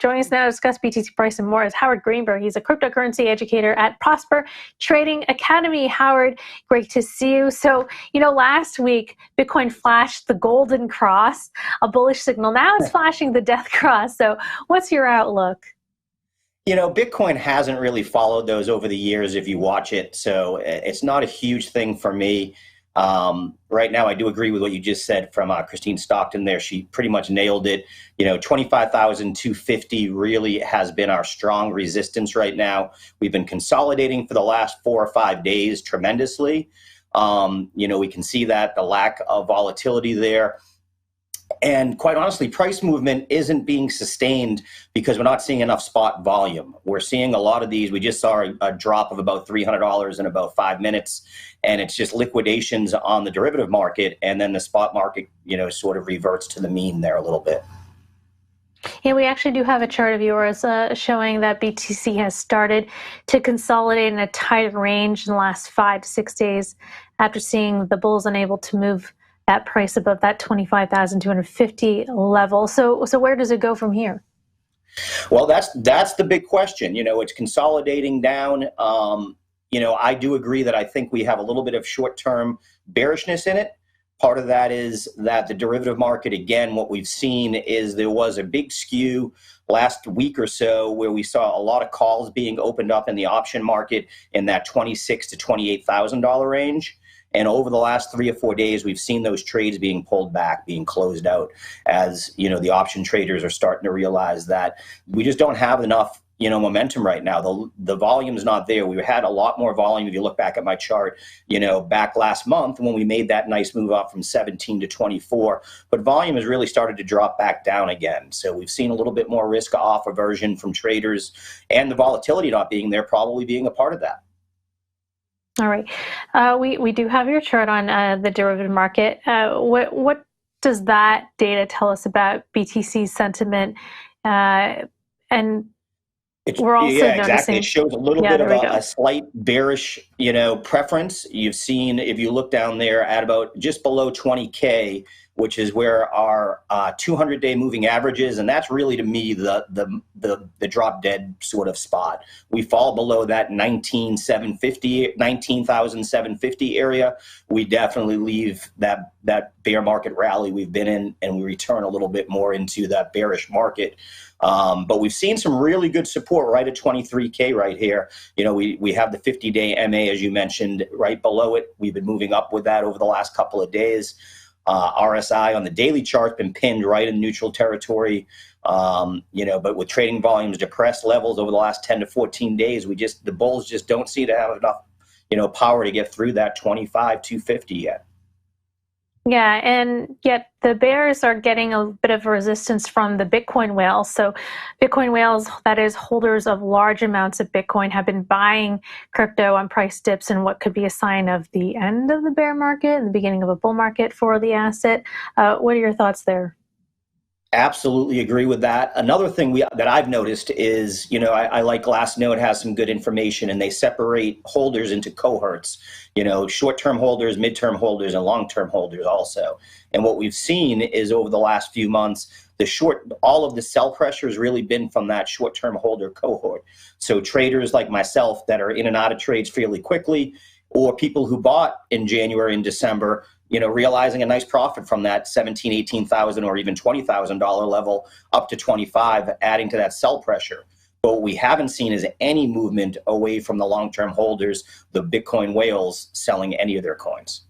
Joining us now to discuss BTC price and more is Howard Greenberg. He's a cryptocurrency educator at Prosper Trading Academy. Howard, great to see you. So, last week, Bitcoin flashed the golden cross, a bullish signal. Now it's flashing the death cross. So what's your outlook? Bitcoin hasn't really followed those over the years if you watch it. So it's not a huge thing for me. Right now, I do agree with what you just said from Christine Stockton there. She pretty much nailed it. 25,250 really has been our strong resistance right now. We've been consolidating for the last 4 or 5 days tremendously. We can see that the lack of volatility there. And quite honestly, price movement isn't being sustained because we're not seeing enough spot volume. We're seeing a lot of these. We just saw a drop of about $300 in about 5 minutes, and it's just liquidations on the derivative market, and then the spot market, sort of reverts to the mean there a little bit. Yeah, we actually do have a chart of yours showing that BTC has started to consolidate in a tighter range in the last 5 to 6 days after seeing the bulls unable to move that price above that 25,250 level. So where does it go from here? Well, that's the big question. It's consolidating down. I do agree that I think we have a little bit of short-term bearishness in it. Part of that is that the derivative market, again, what we've seen is there was a big skew last week or so where we saw a lot of calls being opened up in the option market in that $26,000 to $28,000 range. And over the last 3 or 4 days, we've seen those trades being pulled back, being closed out, as the option traders are starting to realize that we just don't have enough momentum right now. The volume's not there. We had a lot more volume. If you look back at my chart, back last month when we made that nice move up from 17 to 24, but volume has really started to drop back down again. So we've seen a little bit more risk off aversion from traders, and the volatility not being there probably being a part of that. All right. We do have your chart on the derivative market. What does that data tell us about BTC sentiment? And we're also noticing, exactly. It shows a little bit of a slight bearish, preference. You've seen, if you look down there at about just below 20K, which is where our 200-day moving average is, and that's really, to me, the drop dead sort of spot. We fall below that 19,750 area. We definitely leave that bear market rally we've been in, and we return a little bit more into that bearish market. But we've seen some really good support right at 23K right here. We have the 50-day MA, as you mentioned, right below it. We've been moving up with that over the last couple of days. RSI on the daily chart been pinned right in neutral territory. But with trading volumes depressed levels over the last 10 to 14 days, the bulls just don't seem to have enough, power to get through that 25,250 yet. Yeah, and yet the bears are getting a bit of resistance from the Bitcoin whales. So Bitcoin whales, that is holders of large amounts of Bitcoin, have been buying crypto on price dips and what could be a sign of the end of the bear market and the beginning of a bull market for the asset. What are your thoughts there? Absolutely agree with that. Another thing that I've noticed is, I like Glassnode has some good information, and they separate holders into cohorts, short-term holders, mid-term holders, and long-term holders also. And what we've seen is over the last few months, all of the sell pressure has really been from that short-term holder cohort. So traders like myself that are in and out of trades fairly quickly, or people who bought in January and December, realizing a nice profit from that $17,000, $18,000, or even $20,000 level up to 25, adding to that sell pressure. But what we haven't seen is any movement away from the long-term holders, the Bitcoin whales, selling any of their coins.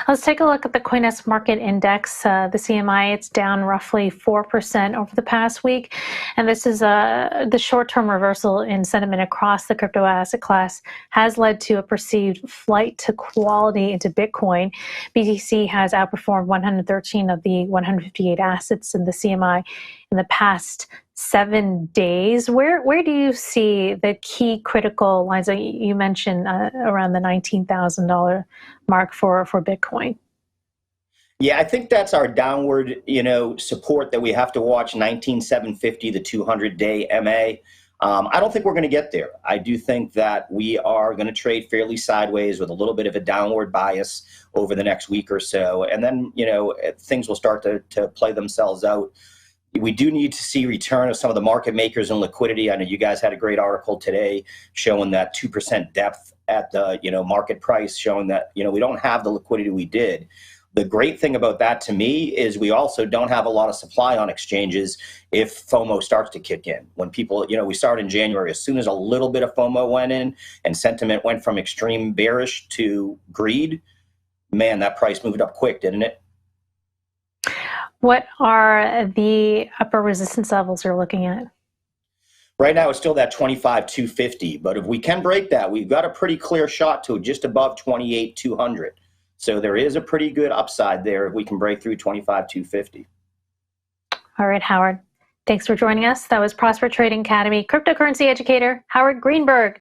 Let's take a look at the CoinDesk Market Index, the CMI. It's down roughly 4% over the past week. And this is the short-term reversal in sentiment across the crypto asset class has led to a perceived flight to quality into Bitcoin. BTC has outperformed 113 of the 158 assets in the CMI in the past 7 days. Where do you see the key critical lines? You mentioned around the $19,000 mark for Bitcoin. Yeah, I think that's our downward, support that we have to watch. 19,750, the 200-day MA. I don't think we're going to get there. I do think that we are going to trade fairly sideways with a little bit of a downward bias over the next week or so, and then things will start to play themselves out. we do need to see return of some of the market makers and liquidity. I know you guys had a great article today showing that 2% depth at the market price, showing that we don't have the liquidity we did. The great thing about that to me is we also don't have a lot of supply on exchanges if FOMO starts to kick in. When people, we started in January, as soon as a little bit of FOMO went in and sentiment went from extreme bearish to greed, man, that price moved up quick, didn't it? What are the upper resistance levels you're looking at? Right now, it's still that 25,250, but if we can break that, we've got a pretty clear shot to just above 28,200. So there is a pretty good upside there if we can break through 25,250. All right, Howard. Thanks for joining us. That was Prosper Trading Academy cryptocurrency educator Howard Greenberg.